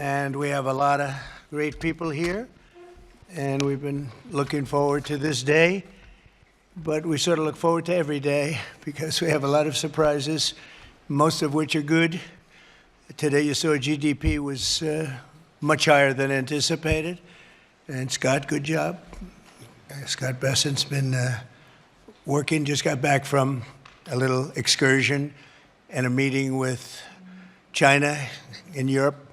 and we have a lot of great people here, and we've been looking forward to this day, but we sort of look forward to every day because we have a lot of surprises, most of which are good. Today you saw GDP was much higher than anticipated, and Scott, good job. Scott Bessent's been working, just got back from a little excursion and a meeting with China in Europe,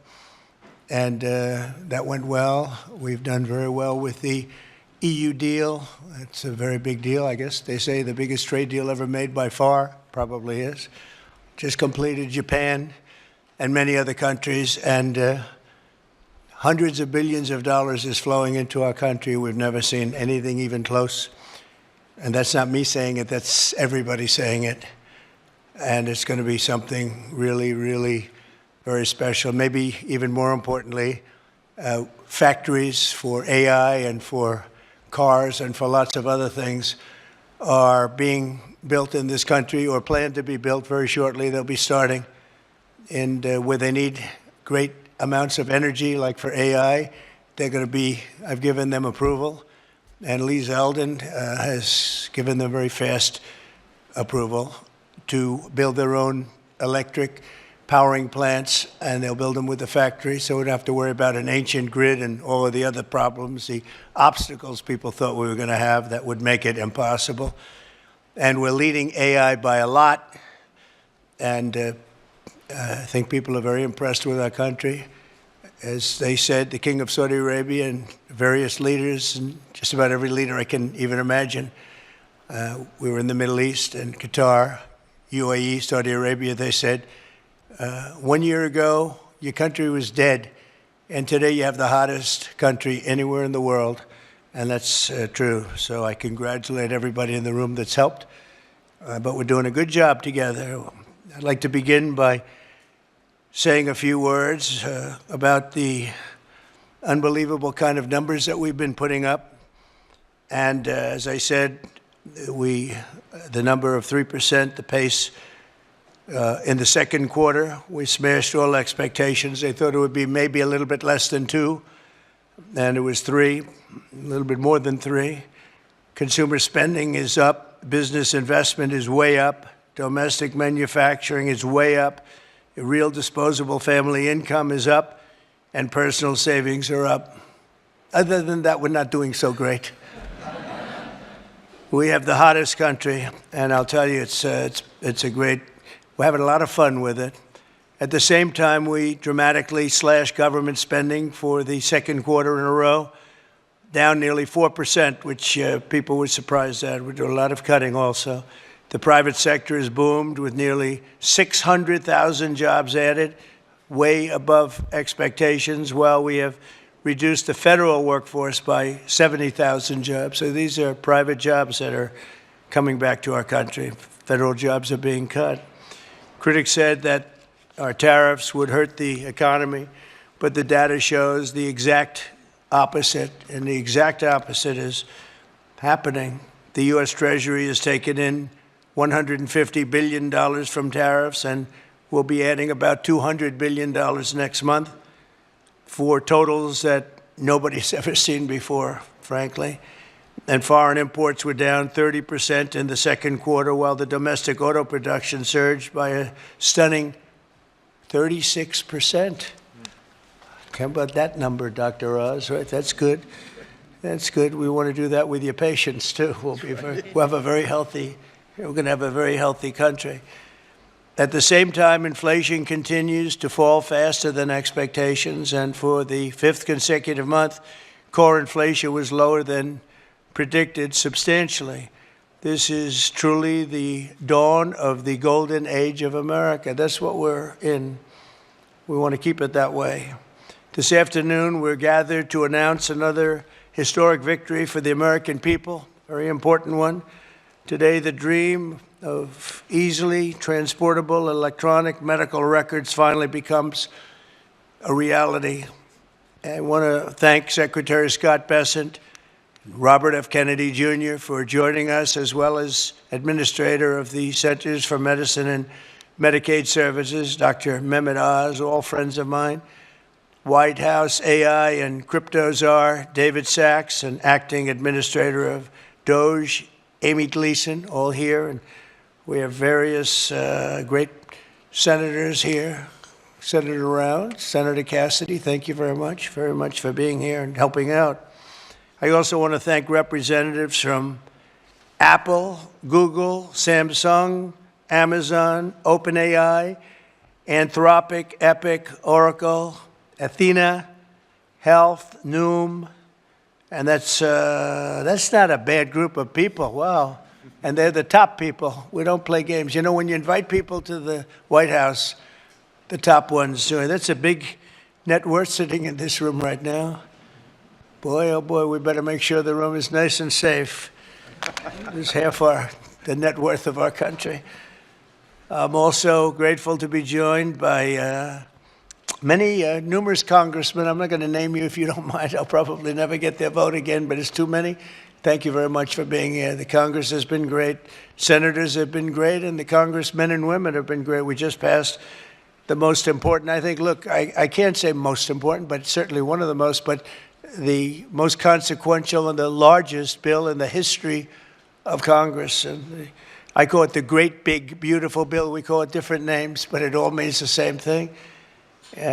and that went well. We've done very well with the EU deal. It's a very big deal, I guess. They say the biggest trade deal ever made by far, probably is. Just completed Japan and many other countries, and hundreds of billions of dollars is flowing into our country. We've never seen anything even close. And that's not me saying it, that's everybody saying it. And it's going to be something really, really very special. Maybe even more importantly, factories for AI and for cars and for lots of other things are being built in this country or planned to be built very shortly. They'll be starting. And where they need great amounts of energy, like for AI, they're going to be, I've given them approval. And Lee Zeldin has given them very fast approval to build their own electric powering plants, and they'll build them with the factory, so we don't have to worry about an ancient grid and all of the other problems, the obstacles people thought we were going to have that would make it impossible. And we're leading AI by a lot, and I think people are very impressed with our country. As they said, the King of Saudi Arabia and various leaders, and just about every leader I can even imagine. We were in the Middle East and Qatar, UAE, Saudi Arabia. They said, 1 year ago, your country was dead, and today you have the hottest country anywhere in the world, and that's true. So I congratulate everybody in the room that's helped, but we're doing a good job together. I'd like to begin by saying a few words about the unbelievable kind of numbers that we've been putting up. And as I said, the number of 3%, the pace in the second quarter, we smashed all expectations. They thought it would be maybe a little bit less than 2, and it was 3, a little bit more than 3. Consumer spending is up, business investment is way up, domestic manufacturing is way up, real disposable family income is up, and personal savings are up. Other than that, we're not doing so great. We have the hottest country, and I'll tell you, it's a great, we're having a lot of fun with it. At the same time, we dramatically slashed government spending for the second quarter in a row, down nearly 4%, which people were surprised at. We do a lot of cutting also. The private sector has boomed with nearly 600,000 jobs added, way above expectations, while we have reduced the federal workforce by 70,000 jobs. So these are private jobs that are coming back to our country. Federal jobs are being cut. Critics said that our tariffs would hurt the economy, but the data shows the exact opposite, and the exact opposite is happening. The U.S. Treasury has taken in $150 billion from tariffs, and we'll be adding about $200 billion next month for totals that nobody's ever seen before, frankly. And foreign imports were down 30% in the second quarter, while the domestic auto production surged by a stunning 36%. How about that number, Dr. Oz, right? That's good. That's good. We want to do that with your patients, too. We'll have a very healthy, we're going to have a very healthy country. At the same time, inflation continues to fall faster than expectations, and for the 5th consecutive month, core inflation was lower than predicted substantially. This is truly the dawn of the golden age of America. That's what we're in. We want to keep it that way. This afternoon, we're gathered to announce another historic victory for the American people, very important one. Today, the dream of easily transportable electronic medical records finally becomes a reality. I want to thank Secretary Scott Bessent, Robert F. Kennedy Jr. for joining us, as well as Administrator of the Centers for Medicine and Medicaid Services, Dr. Mehmet Oz, all friends of mine. White House AI and crypto czar David Sachs, and acting administrator of Doge Amy Gleason, all here. And we have various great senators here. Senator Round, Senator Cassidy, thank you very much for being here and helping out. I also want to thank representatives from Apple, Google, Samsung, Amazon, OpenAI, Anthropic, Epic, Oracle, Athena, Health, Noom, and that's not a bad group of people. Wow. And they're the top people. We don't play games. You know, when you invite people to the White House, the top ones doing. That's a big net worth sitting in this room right now. Boy, oh boy, we better make sure the room is nice and safe. It's half the net worth of our country. I'm also grateful to be joined by many numerous congressmen. I'm not going to name you if you don't mind. I'll probably never get their vote again, but it's too many. Thank you very much for being here. The Congress has been great. Senators have been great, and the congressmen and women have been great. We just passed the most important, I think, look, I can't say most important, but certainly one of the most, but the most consequential and the largest bill in the history of Congress. And I call it the great, big, beautiful bill. We call it different names, but it all means the same thing.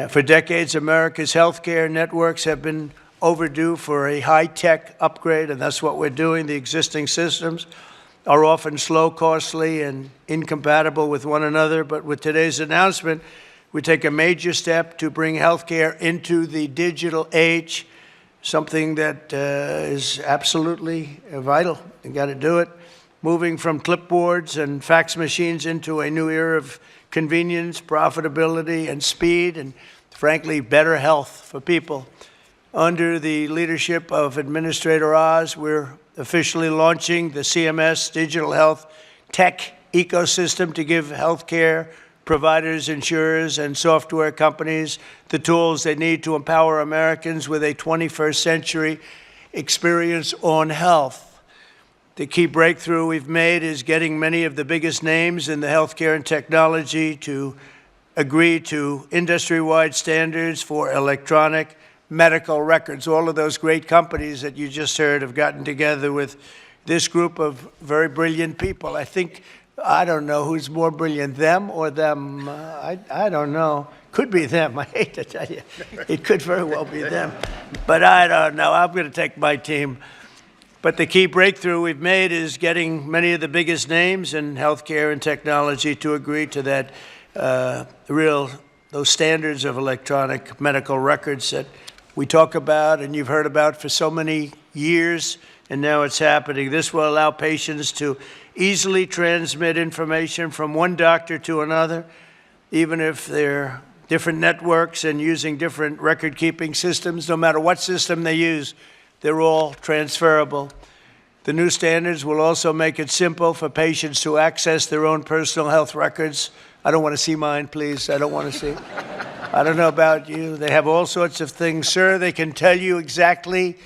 For decades, America's healthcare networks have been overdue for a high-tech upgrade, and that's what we're doing. The existing systems are often slow, costly, and incompatible with one another. But with today's announcement, we take a major step to bring healthcare into the digital age, something that is absolutely vital. You got to do it. Moving from clipboards and fax machines into a new era of convenience, profitability, and speed, and frankly, better health for people. Under the leadership of Administrator Oz, we're officially launching the CMS Digital Health Tech Ecosystem to give healthcare providers, insurers, and software companies the tools they need to empower Americans with a 21st century experience on health. The key breakthrough we've made is getting many of the biggest names in the healthcare and technology to agree to industry-wide standards for electronic medical records. All of those great companies that you just heard have gotten together with this group of very brilliant people. I don't know who's more brilliant, them or them. I don't know. Could be them. I hate to tell you. It could very well be them. But I don't know. I'm going to take my team. But the key breakthrough we've made is getting many of the biggest names in healthcare and technology to agree to that those standards of electronic medical records that we talk about and you've heard about for so many years, and now it's happening. This will allow patients to easily transmit information from one doctor to another, even if they're different networks and using different record-keeping systems. No matter what system they use, they're all transferable. The new standards will also make it simple for patients to access their own personal health records. I don't want to see mine, please. I don't want to see. I don't know about you. They have all sorts of things, sir. They can tell you exactly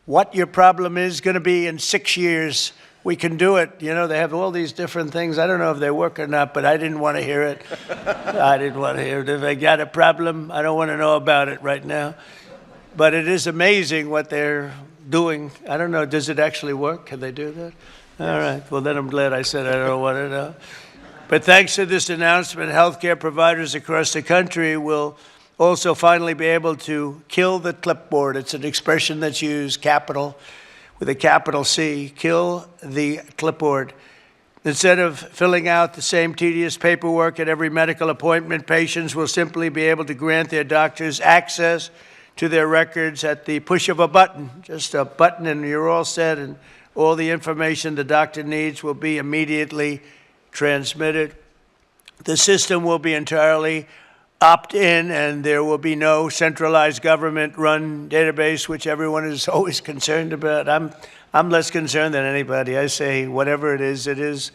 what your problem is going to be in 6 years. We can do it. You know, they have all these different things. I don't know if they work or not, but I didn't want to hear it. I didn't want to hear it. If they got a problem, I don't want to know about it right now. But it is amazing what they're doing. I don't know. Does it actually work? Can they do that? All right. Well, then I'm glad I said I don't want to know. But thanks to this announcement, healthcare providers across the country will also finally be able to kill the clipboard. It's an expression that's used, capital, with a capital C, kill the clipboard. Instead of filling out the same tedious paperwork at every medical appointment, patients will simply be able to grant their doctors access to their records at the push of a button. Just a button and you're all set, and all the information the doctor needs will be immediately transmitted. The system will be entirely opt-in, and there will be no centralized government-run database, which everyone is always concerned about. I'm less concerned than anybody. I say whatever it is.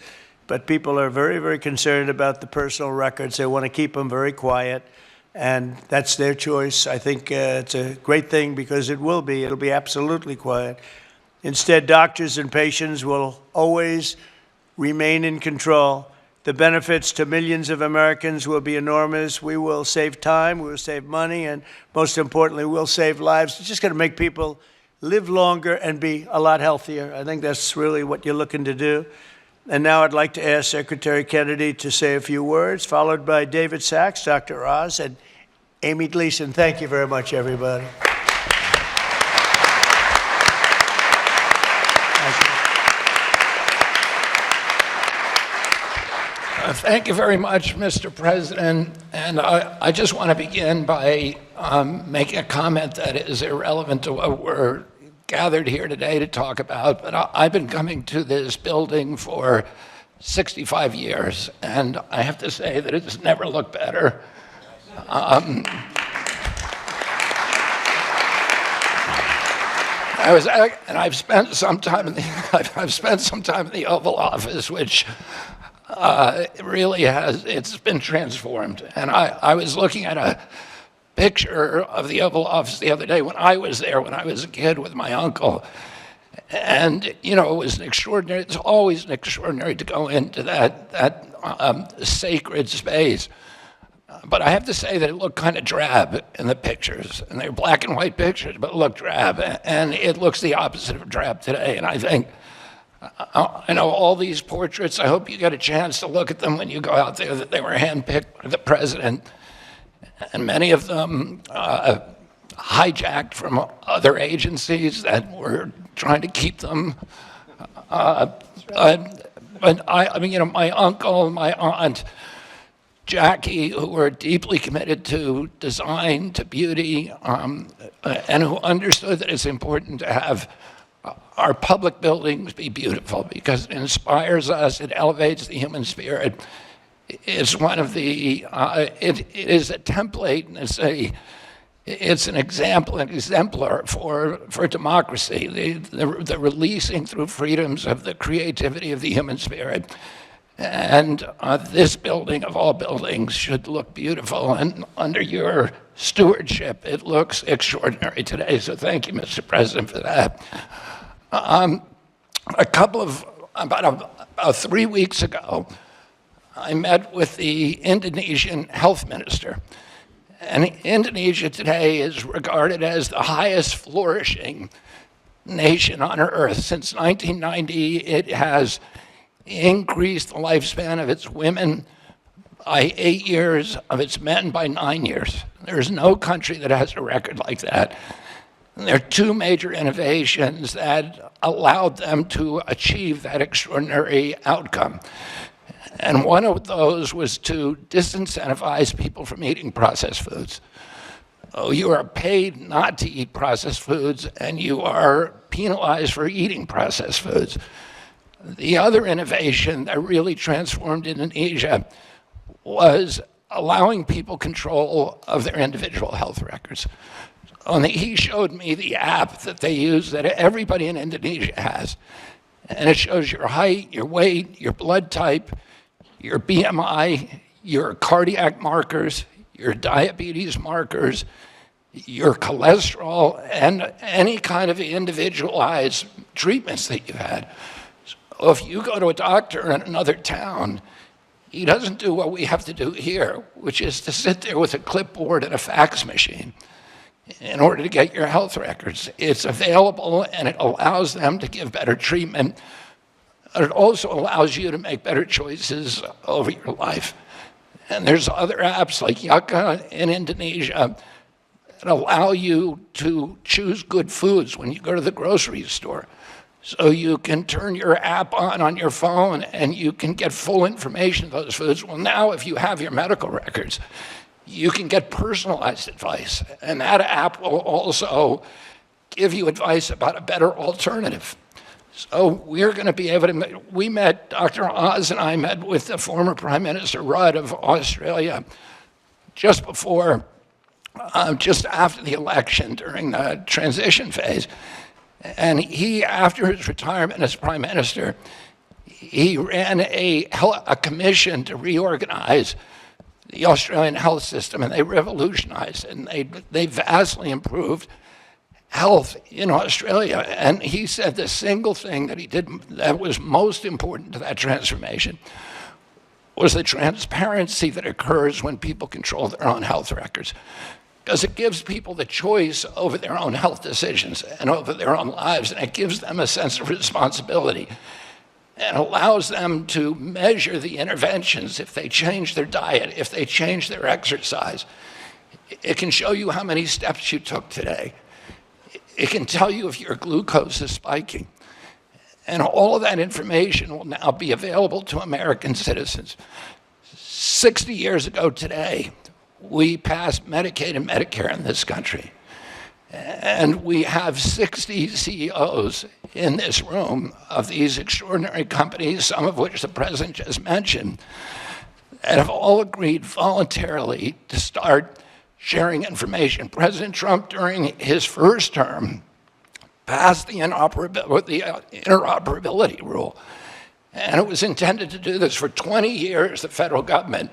But people are very, very concerned about the personal records. They want to keep them very quiet, and that's their choice. I think it's a great thing because it'll be absolutely quiet. Instead, doctors and patients will always remain in control. The benefits to millions of Americans will be enormous. We will save time, we will save money, and most importantly, we'll save lives. It's just going to make people live longer and be a lot healthier. I think that's really what you're looking to do. And now I'd like to ask Secretary Kennedy to say a few words, followed by David Sachs, Dr. Oz, and Amy Gleason. Thank you very much, everybody. Thank you very much, Mr. President. And I just want to begin by making a comment that is irrelevant to what we're gathered here today to talk about. But I've been coming to this building for 65 years, and I have to say that it's never looked better. I've spent some time in the Oval Office, which it really it's been transformed. And I was looking at a picture of the Oval Office the other day when I was there, when I was a kid with my uncle. And, you know, it was extraordinary. It's always extraordinary to go into that sacred space. But I have to say that it looked kind of drab in the pictures. And they're black and white pictures, but it looked drab. And it looks the opposite of drab today. And I think, I know all these portraits, I hope you get a chance to look at them when you go out there, that they were handpicked by the president. And many of them hijacked from other agencies that were trying to keep them. But I mean, you know, my uncle, my aunt, Jackie, who were deeply committed to design, to beauty, and who understood that it's important to have our public buildings be beautiful because it inspires us, it elevates the human spirit. It's one of the, it is a template, and it's an example, an exemplar for democracy, the releasing through freedoms of the creativity of the human spirit. And this building, of all buildings, should look beautiful. And under your stewardship, it looks extraordinary today. So thank you, Mr. President, for that. About 3 weeks ago, I met with the Indonesian health minister. And Indonesia today is regarded as the highest flourishing nation on earth. Since 1990, it has increased the lifespan of its women by 8 years, of its men by 9 years. There's no country that has a record like that. And there are two major innovations that allowed them to achieve that extraordinary outcome. And one of those was to disincentivize people from eating processed foods. Oh, you are paid not to eat processed foods, and you are penalized for eating processed foods. The other innovation that really transformed Indonesia was allowing people control of their individual health records. He showed me the app that they use that everybody in Indonesia has. And it shows your height, your weight, your blood type, your BMI, your cardiac markers, your diabetes markers, your cholesterol, and any kind of individualized treatments that you've had. So if you go to a doctor in another town, he doesn't do what we have to do here, which is to sit there with a clipboard and a fax machine in order to get your health records. It's available, and it allows them to give better treatment. It also allows you to make better choices over your life. And there's other apps like Yaka in Indonesia that allow you to choose good foods when you go to the grocery store. So you can turn your app on your phone and you can get full information of those foods. Well, now if you have your medical records, you can get personalized advice. And that app will also give you advice about a better alternative. So we're going to be able to, we met, Dr. Oz and I met with the former Prime Minister Rudd of Australia just after the election during the transition phase. And he, after his retirement as Prime Minister, he ran a commission to reorganize the Australian health system, and they revolutionized it, and they vastly improved health in Australia. And he said the single thing that he did that was most important to that transformation was the transparency that occurs when people control their own health records. Because it gives people the choice over their own health decisions and over their own lives, and it gives them a sense of responsibility and allows them to measure the interventions if they change their diet, if they change their exercise. It can show you how many steps you took today. It can tell you if your glucose is spiking. And all of that information will now be available to American citizens. 60 years ago today, we passed Medicaid and Medicare in this country. And we have 60 CEOs in this room of these extraordinary companies, some of which the president just mentioned, that have all agreed voluntarily to start sharing information. President Trump, during his first term, passed the interoperability rule. And it was intended to do this. For 20 years, the federal government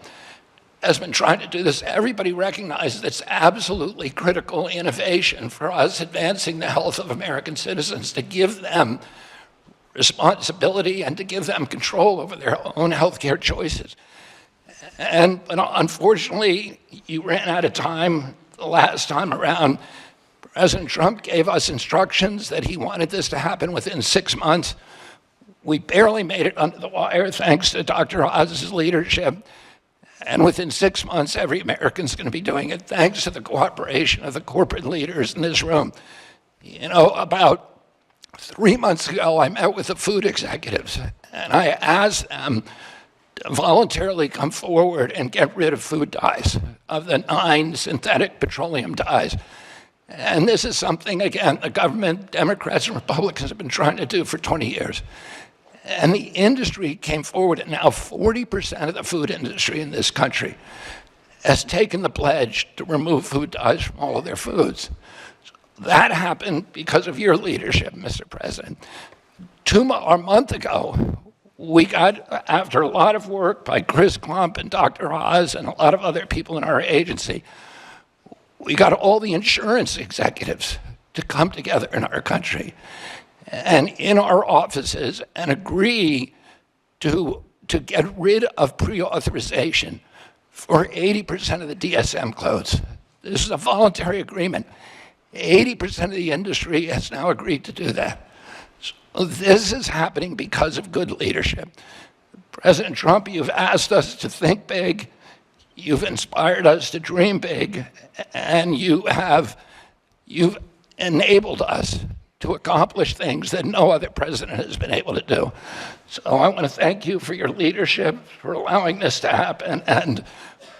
has been trying to do this. Everybody recognizes it's absolutely critical innovation for us advancing the health of American citizens, to give them responsibility and to give them control over their own healthcare choices. But unfortunately, you ran out of time the last time around. President Trump gave us instructions that he wanted this to happen within 6 months. We barely made it under the wire thanks to Dr. Oz's leadership. And within 6 months, every American's going to be doing it thanks to the cooperation of the corporate leaders in this room. You know, about 3 months ago, I met with the food executives, and I asked them to voluntarily come forward and get rid of food dyes, of the 9 synthetic petroleum dyes. And this is something, again, the government, Democrats and Republicans have been trying to do for 20 years. And the industry came forward, and now 40% of the food industry in this country has taken the pledge to remove food dyes from all of their foods. That happened because of your leadership, Mr. President. A month ago, we got, after a lot of work by Chris Klump and Dr. Oz and a lot of other people in our agency, we got all the insurance executives to come together in our country and in our offices and agree to get rid of pre-authorization for 80% of the DSM codes. This is a voluntary agreement. 80% of the industry has now agreed to do that. So this is happening because of good leadership. President Trump, you've asked us to think big, you've inspired us to dream big, and you've enabled us to accomplish things that no other president has been able to do. So I want to thank you for your leadership, for allowing this to happen, and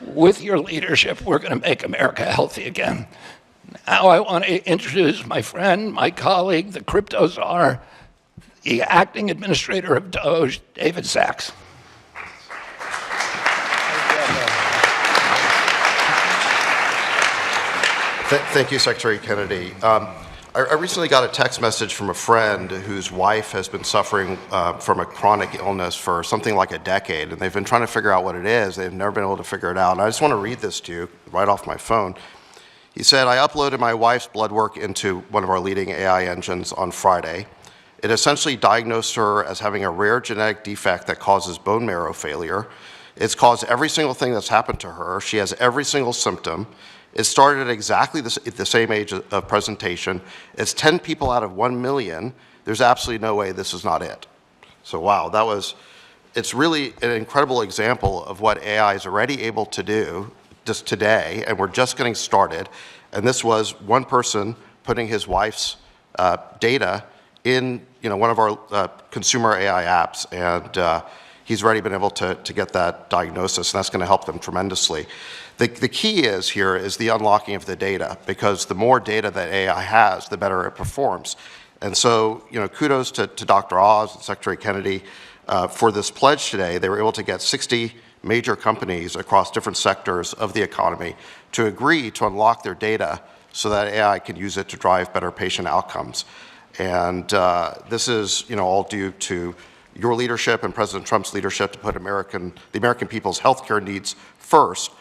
with your leadership, we're going to make America healthy again. Now I want to introduce my friend, my colleague, the crypto czar, the acting administrator of Doge, David Sachs. Thank you, Secretary Kennedy. I recently got a text message from a friend whose wife has been suffering from a chronic illness for something like a decade, and they've been trying to figure out what it is. They've never been able to figure it out. And I just want to read this to you right off my phone. He said, I uploaded my wife's blood work into one of our leading AI engines on Friday. It essentially diagnosed her as having a rare genetic defect that causes bone marrow failure. It's caused every single thing that's happened to her. She has every single symptom. It started at exactly at the same age of presentation. It's 10 people out of 1 million. There's absolutely no way this is not it. So wow, it's really an incredible example of what AI is already able to do just today, and we're just getting started. And this was one person putting his wife's data in one of our consumer AI apps, and he's already been able to get that diagnosis, and that's going to help them tremendously. The key is the unlocking of the data, because the more data that AI has, the better it performs. And so, kudos to Dr. Oz and Secretary Kennedy for this pledge today. They were able to get 60 major companies across different sectors of the economy to agree to unlock their data so that AI can use it to drive better patient outcomes. And this is, all due to your leadership and President Trump's leadership to put the American people's healthcare needs first.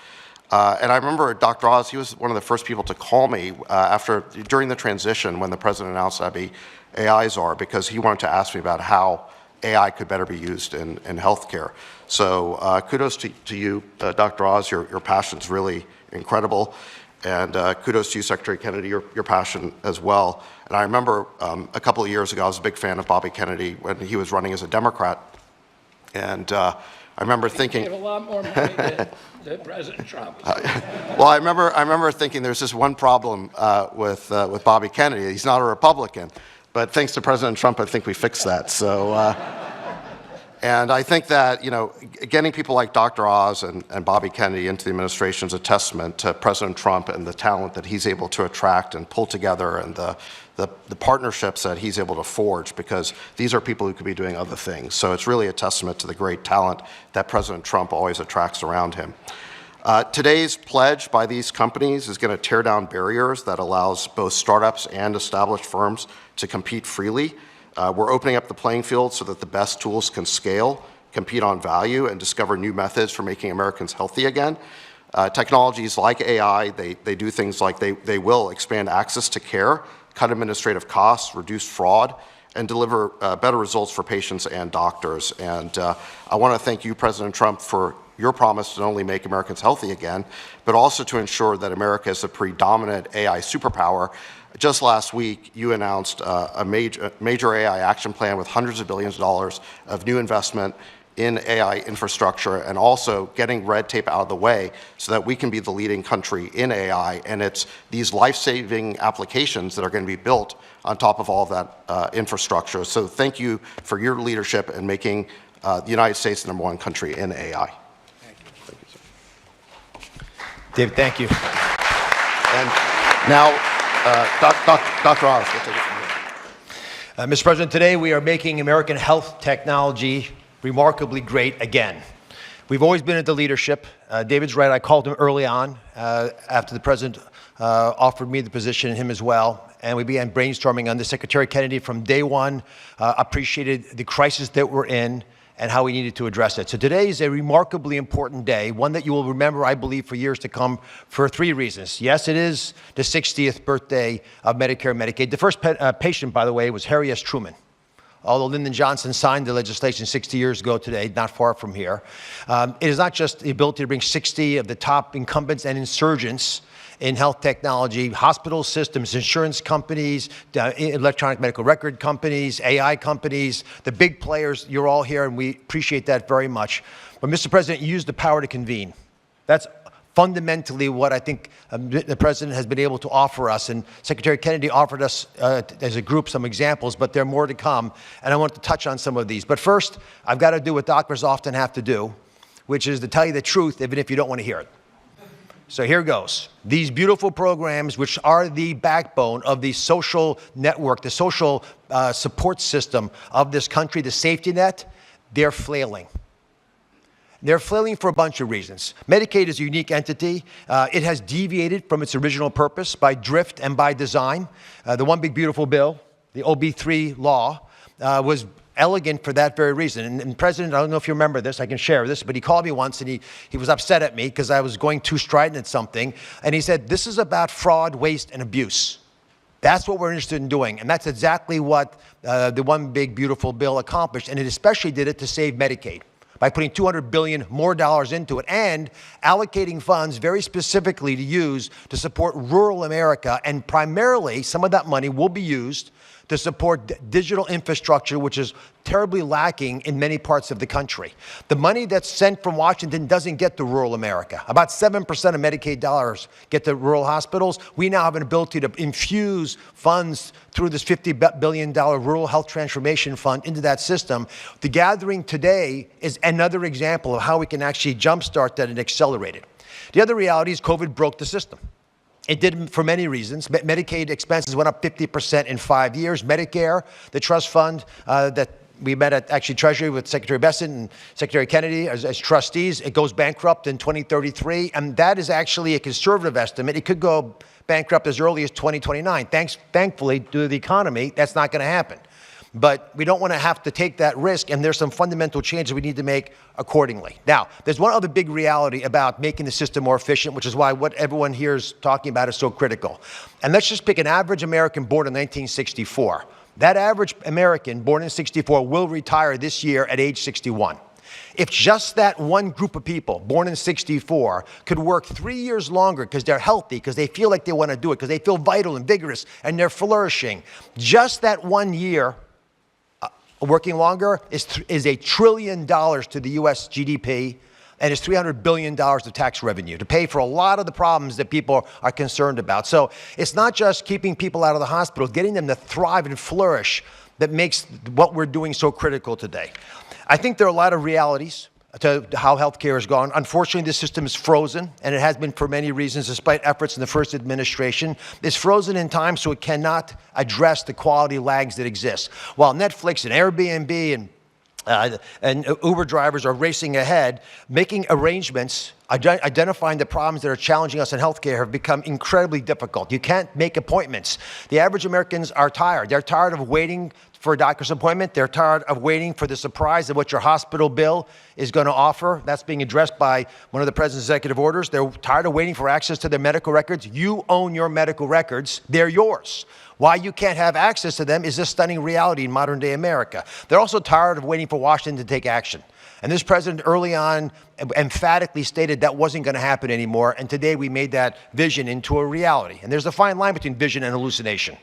And I remember Dr. Oz, he was one of the first people to call me during the transition when the president announced I'd be AI czar, because he wanted to ask me about how AI could better be used in healthcare. So kudos to you, Dr. Oz. Your passion's really incredible. And kudos to you, Secretary Kennedy, your passion as well. And I remember a couple of years ago, I was a big fan of Bobby Kennedy when he was running as a Democrat. And I remember thinking, gave a lot more money to President Trump. well, I remember thinking there's just one problem with Bobby Kennedy. He's not a Republican. But thanks to President Trump, I think we fixed that. So, and I think that, you know, getting people like Dr. Oz and Bobby Kennedy into the administration is a testament to President Trump and the talent that he's able to attract and pull together, and the partnerships that he's able to forge, because these are people who could be doing other things. So it's really a testament to the great talent that President Trump always attracts around him. Today's pledge by these companies is going to tear down barriers that allows both startups and established firms to compete freely. We're opening up the playing field so that the best tools can scale, compete on value, and discover new methods for making Americans healthy again. Technologies like AI, they do things like they will expand access to care, cut administrative costs, reduce fraud, and deliver better results for patients and doctors. And I want to thank you, President Trump, for your promise to not only make Americans healthy again, but also to ensure that America is a predominant AI superpower. Just last week, you announced a major AI action plan with hundreds of billions of dollars of new investment in AI infrastructure, and also getting red tape out of the way so that we can be the leading country in AI. And it's these life-saving applications that are going to be built on top of all of that infrastructure. So thank you for your leadership in making the United States the #1 country in AI. Thank you. Thank you, sir. David, thank you. And now, Dr. Oz, we'll take it from here. Mr. President, today we are making American health technology remarkably great again. We've always been at the leadership. David's right, I called him early on after the President offered me the position, and him as well, and we began brainstorming on this. Secretary Kennedy from day one appreciated the crisis that we're in and how we needed to address it. So today is a remarkably important day, one that you will remember, I believe, for years to come, for 3 reasons. Yes, it is the 60th birthday of Medicare and Medicaid. The first patient, by the way, was Harry S. Truman. Although Lyndon Johnson signed the legislation 60 years ago today, not far from here. It is not just the ability to bring 60 of the top incumbents and insurgents in health technology, hospital systems, insurance companies, electronic medical record companies, AI companies, the big players. You're all here, and we appreciate that very much. But Mr. President, you used the power to convene. That's fundamentally what I think the President has been able to offer us. And Secretary Kennedy offered us, as a group, some examples, but there are more to come. And I want to touch on some of these. But first, I've got to do what doctors often have to do, which is to tell you the truth, even if you don't want to hear it. So here goes. These beautiful programs, which are the backbone of the social network, the social support system of this country, the safety net, they're flailing. They're flailing for a bunch of reasons. Medicaid is a unique entity. It has deviated from its original purpose by drift and by design. The One Big Beautiful Bill, the OB3 law, was elegant for that very reason. And President, I don't know if you remember this, I can share this, but he called me once and he was upset at me because I was going too strident at something. And he said, this is about fraud, waste, and abuse. That's what we're interested in doing. And that's exactly what the One Big Beautiful Bill accomplished. And it especially did it to save Medicaid by putting $200 billion more into it and allocating funds very specifically to use to support rural America. And primarily, some of that money will be used to support digital infrastructure, which is terribly lacking in many parts of the country. The money that's sent from Washington doesn't get to rural America. About 7% of Medicaid dollars get to rural hospitals. We now have an ability to infuse funds through this $50 billion Rural Health Transformation Fund into that system. The gathering today is another example of how we can actually jumpstart that and accelerate it. The other reality is COVID broke the system. It did for many reasons. Medicaid expenses went up 50% in 5 years. Medicare, the trust fund that we met at actually Treasury with Secretary Bessent and Secretary Kennedy as trustees, it goes bankrupt in 2033. And that is actually a conservative estimate. It could go bankrupt as early as 2029. Thankfully, due to the economy, that's not going to happen. But we don't want to have to take that risk, and there's some fundamental changes we need to make accordingly. Now, there's one other big reality about making the system more efficient, which is why what everyone here is talking about is so critical. And let's just pick an average American born in 1964. That average American born in 64 will retire this year at age 61. If just that one group of people born in 64 could work 3 years longer because they're healthy, because they feel like they want to do it, because they feel vital and vigorous and they're flourishing, just that 1 year working longer is $1 trillion to the U.S. GDP, and is $300 billion of tax revenue to pay for a lot of the problems that people are concerned about. So it's not just keeping people out of the hospital, getting them to thrive and flourish that makes what we're doing so critical today. I think there are a lot of realities to how healthcare has gone. Unfortunately, this system is frozen, and it has been for many reasons, despite efforts in the first administration. It's frozen in time, so it cannot address the quality lags that exist. While Netflix and Airbnb and Uber drivers are racing ahead, making arrangements, identifying the problems that are challenging us in healthcare have become incredibly difficult. You can't make appointments. The average Americans are tired. They're tired of waiting for a doctor's appointment. They're tired of waiting for the surprise of what your hospital bill is going to offer. That's being addressed by one of the president's executive orders. They're tired of waiting for access to their medical records. You own your medical records. They're yours. Why you can't have access to them is a stunning reality in modern day America. They're also tired of waiting for Washington to take action. And this president early on emphatically stated that wasn't going to happen anymore. And today we made that vision into a reality. And there's a fine line between vision and hallucination.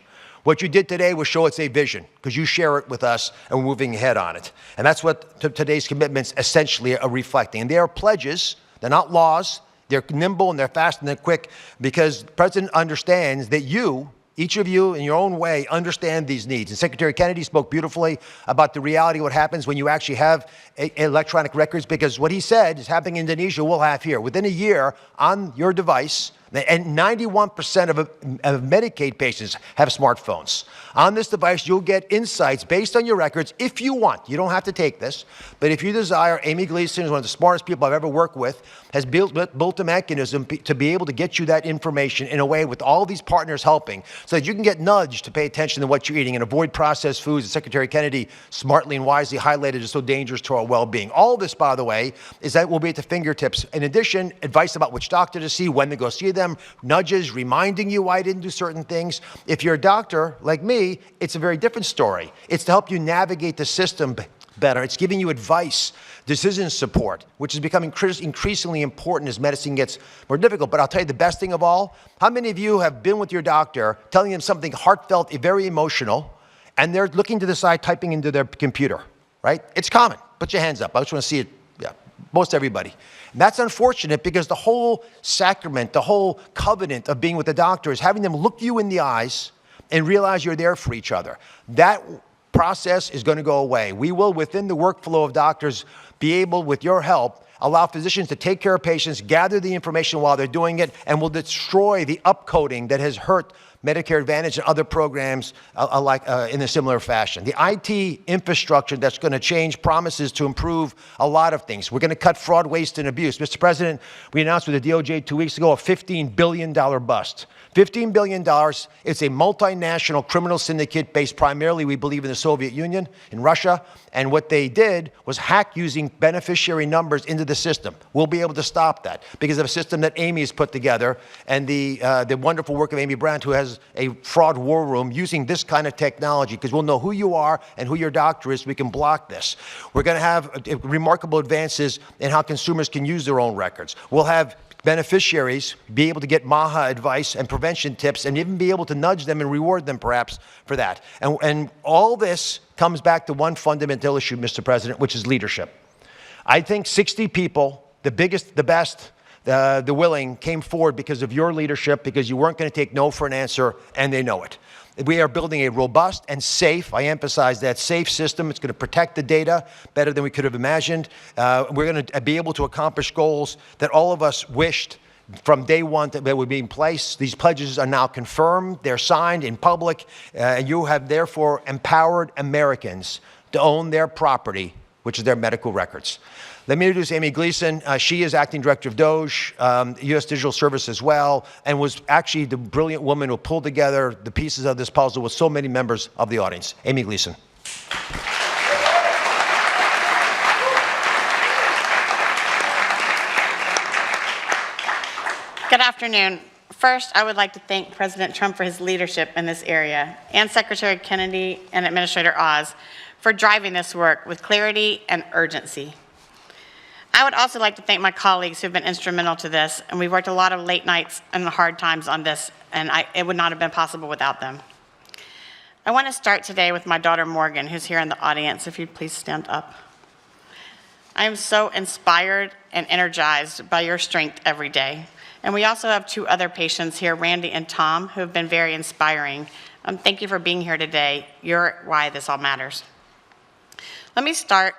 What you did today was show it's a vision, because you share it with us and we're moving ahead on it. And that's what today's commitments essentially are reflecting. And they are pledges. They're not laws. They're nimble and they're fast and they're quick, because the president understands that you, each of you in your own way, understand these needs. And Secretary Kennedy spoke beautifully about the reality of what happens when you actually have electronic records, because what he said is happening in Indonesia, we'll have here. Within a year, on your device, and 91% of Medicaid patients have smartphones. On this device, you'll get insights based on your records if you want. You don't have to take this, but if you desire. Amy Gleason is one of the smartest people I've ever worked with, has built a mechanism to be able to get you that information in a way with all these partners helping, so that you can get nudged to pay attention to what you're eating and avoid processed foods that Secretary Kennedy smartly and wisely highlighted as so dangerous to our well-being. All of this, by the way, is that will be at the fingertips. In addition, advice about which doctor to see, when to go see them, nudges, reminding you why I didn't do certain things. If you're a doctor like me, it's a very different story. It's to help you navigate the system better. It's giving you advice, decision support, which is becoming increasingly important as medicine gets more difficult. But I'll tell you the best thing of all, how many of you have been with your doctor telling them something heartfelt, very emotional, and they're looking to the side, typing into their computer, right? It's common. Put your hands up. I just want to see it. Yeah, most everybody. And that's unfortunate, because the whole sacrament, the whole covenant of being with the doctor is having them look you in the eyes and realize you're there for each other. That process is going to go away. We will, within the workflow of doctors, be able, with your help, allow physicians to take care of patients, gather the information while they're doing it, and will destroy the upcoding that has hurt Medicare Advantage and other programs in a similar fashion. The IT infrastructure that's going to change promises to improve a lot of things. We're going to cut fraud, waste, and abuse. Mr. President, we announced with the DOJ 2 weeks ago a $15 billion bust. $15 billion. It's a multinational criminal syndicate based primarily, we believe, in the Soviet Union, in Russia. And what they did was hack using beneficiary numbers into the system. We'll be able to stop that because of a system that Amy has put together, and the wonderful work of Amy Brandt, who has a fraud war room using this kind of technology, because we'll know who you are and who your doctor is, so we can block this. We're going to have remarkable advances in how consumers can use their own records. We'll have beneficiaries be able to get MAHA advice and prevention tips, and even be able to nudge them and reward them perhaps for that. And all this comes back to one fundamental issue, Mr. President, which is leadership. I think 60 people, the biggest, the best, the willing, came forward because of your leadership, because you weren't going to take no for an answer, and they know it. We are building a robust and safe, I emphasize that, safe system. It's going to protect the data better than we could have imagined. We're going to be able to accomplish goals that all of us wished from day one that would be in place. These pledges are now confirmed. They're signed in public. And you have therefore empowered Americans to own their property, which is their medical records. Let me introduce Amy Gleason. She is acting director of DOGE, U.S. Digital Service as well, and was actually the brilliant woman who pulled together the pieces of this puzzle with so many members of the audience. Amy Gleason. Good afternoon. First, I would like to thank President Trump for his leadership in this area, and Secretary Kennedy and Administrator Oz for driving this work with clarity and urgency. I would also like to thank my colleagues who have been instrumental to this, and we've worked a lot of late nights and hard times on this, and it would not have been possible without them. I want to start today with my daughter Morgan, who's here in the audience. If you'd please stand up. I am so inspired and energized by your strength every day. And we also have two other patients here, Randy and Tom, who have been very inspiring. Thank you for being here today. You're why this all matters. Let me start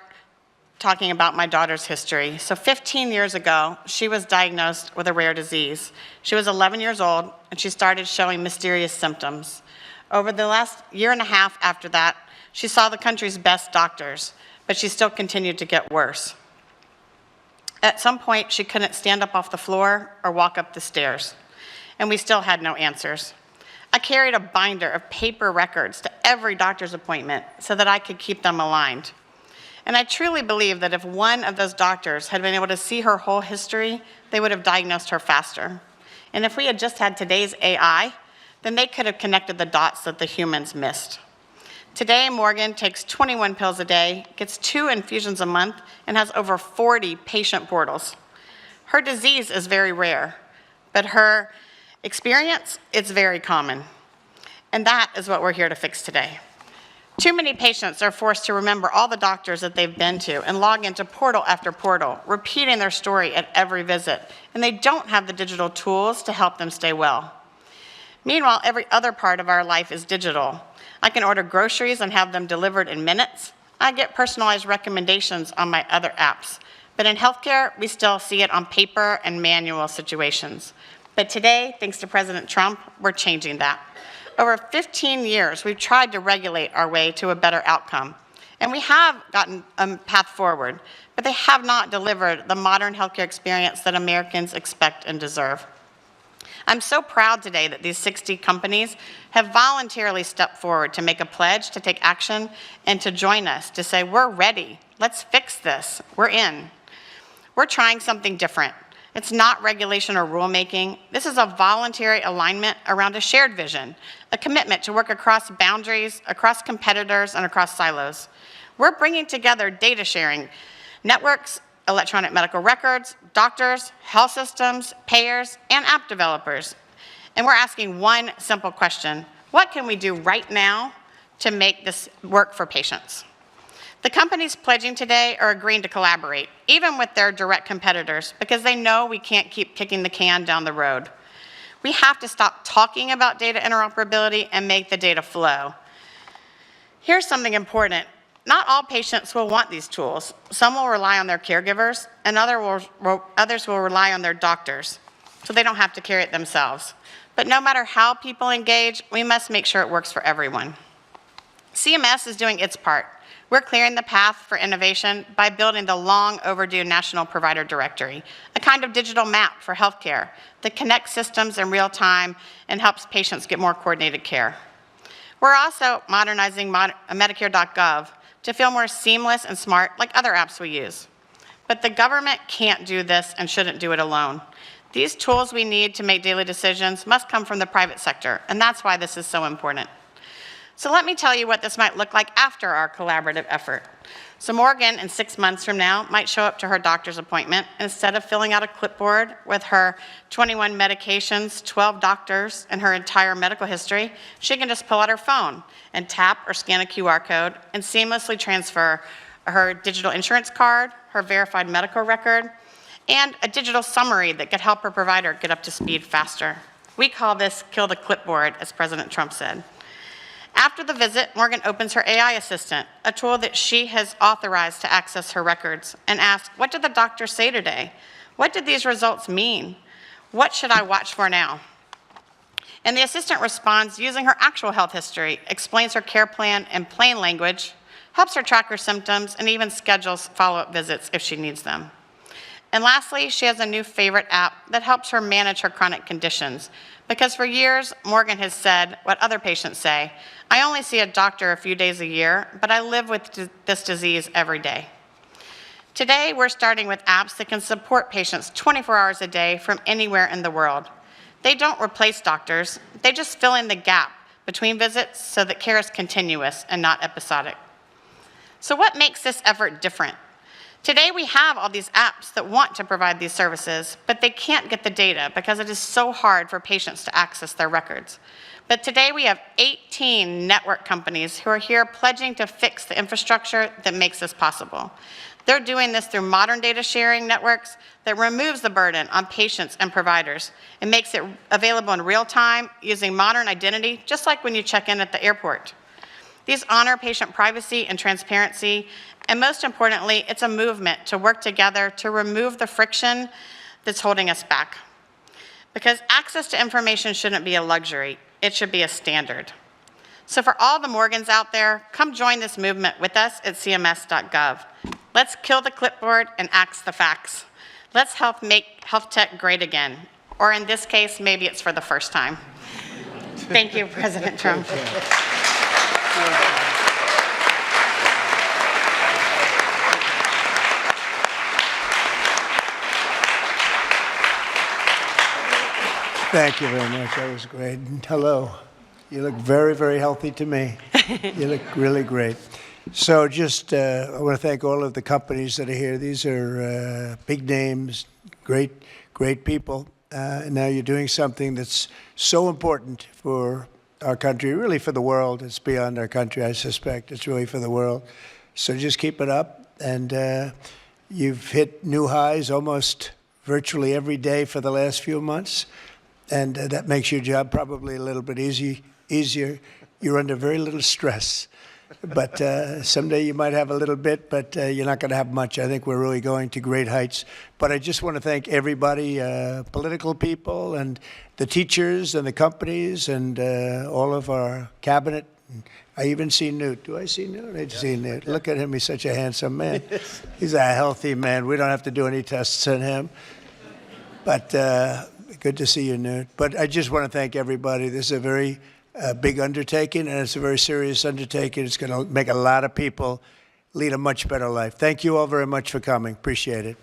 talking about my daughter's history. So 15 years ago, she was diagnosed with a rare disease. She was 11 years old, and she started showing mysterious symptoms. Over the last year and a half after that, she saw the country's best doctors, but she still continued to get worse. At some point, she couldn't stand up off the floor or walk up the stairs, and we still had no answers. I carried a binder of paper records to every doctor's appointment so that I could keep them aligned. And I truly believe that if one of those doctors had been able to see her whole history, they would have diagnosed her faster. And if we had just had today's AI, then they could have connected the dots that the humans missed. Today, Morgan takes 21 pills a day, gets 2 infusions a month, and has over 40 patient portals. Her disease is very rare, but her experience, it's very common. And that is what we're here to fix today. Too many patients are forced to remember all the doctors that they've been to and log into portal after portal, repeating their story at every visit, and they don't have the digital tools to help them stay well. Meanwhile, every other part of our life is digital. I can order groceries and have them delivered in minutes. I get personalized recommendations on my other apps. But in healthcare, we still see it on paper and manual situations. But today, thanks to President Trump, we're changing that. Over 15 years, we've tried to regulate our way to a better outcome. And we have gotten a path forward, but they have not delivered the modern healthcare experience that Americans expect and deserve. I'm so proud today that these 60 companies have voluntarily stepped forward to make a pledge, to take action, and to join us, to say, we're ready, let's fix this, we're in. We're trying something different. It's not regulation or rulemaking. This is a voluntary alignment around a shared vision, a commitment to work across boundaries, across competitors, and across silos. We're bringing together data sharing networks, electronic medical records, doctors, health systems, payers, and app developers. And we're asking one simple question: what can we do right now to make this work for patients? The companies pledging today are agreeing to collaborate, even with their direct competitors, because they know we can't keep kicking the can down the road. We have to stop talking about data interoperability and make the data flow. Here's something important. Not all patients will want these tools. Some will rely on their caregivers, and others will rely on their doctors, so they don't have to carry it themselves. But no matter how people engage, we must make sure it works for everyone. CMS is doing its part. We're clearing the path for innovation by building the long overdue National Provider Directory, a kind of digital map for healthcare that connects systems in real time and helps patients get more coordinated care. We're also modernizing medicare.gov to feel more seamless and smart like other apps we use. But the government can't do this and shouldn't do it alone. These tools we need to make daily decisions must come from the private sector, and that's why this is so important. So let me tell you what this might look like after our collaborative effort. So Morgan, in 6 months from now, might show up to her doctor's appointment, and instead of filling out a clipboard with her 21 medications, 12 doctors, and her entire medical history, she can just pull out her phone and tap or scan a QR code and seamlessly transfer her digital insurance card, her verified medical record, and a digital summary that could help her provider get up to speed faster. We call this kill the clipboard, as President Trump said. After the visit, Morgan opens her AI assistant, a tool that she has authorized to access her records, and asks, what did the doctor say today? What did these results mean? What should I watch for now? And the assistant responds using her actual health history, explains her care plan in plain language, helps her track her symptoms, and even schedules follow-up visits if she needs them. And lastly, she has a new favorite app that helps her manage her chronic conditions. Because for years, Morgan has said what other patients say: I only see a doctor a few days a year, but I live with this disease every day. Today, we're starting with apps that can support patients 24 hours a day from anywhere in the world. They don't replace doctors. They just fill in the gap between visits so that care is continuous and not episodic. So what makes this effort different? Today we have all these apps that want to provide these services, but they can't get the data because it is so hard for patients to access their records. But today we have 18 network companies who are here pledging to fix the infrastructure that makes this possible. They're doing this through modern data sharing networks that removes the burden on patients and providers and makes it available in real time using modern identity, just like when you check in at the airport. These honor patient privacy and transparency, and most importantly, it's a movement to work together to remove the friction that's holding us back. Because access to information shouldn't be a luxury, it should be a standard. So for all the Morgans out there, come join this movement with us at cms.gov. Let's kill the clipboard and axe the facts. Let's help make health tech great again. Or in this case, maybe it's for the first time. Thank you, President Trump. Thank you very much. That was great. And hello. You look very, very healthy to me. You look really great. So just, I want to thank all of the companies that are here. These are big names, great people. And now you're doing something that's so important for our country, really for the world. It's beyond our country, I suspect. It's really for the world. So just keep it up. And you've hit new highs almost virtually every day for the last few months. And that makes your job probably a little bit easier. You're under very little stress. But someday you might have a little bit, but you're not going to have much. I think we're really going to great heights. But I just want to thank everybody, political people and the teachers and the companies and all of our cabinet. I even see Newt. Do I see Newt? I see Newt. Look at him. He's such a handsome man. He's a healthy man. We don't have to do any tests on him. But good to see you, Newt. But I just want to thank everybody. This is a very big undertaking, and it's a very serious undertaking. It's going to make a lot of people lead a much better life. Thank you all very much for coming. Appreciate it.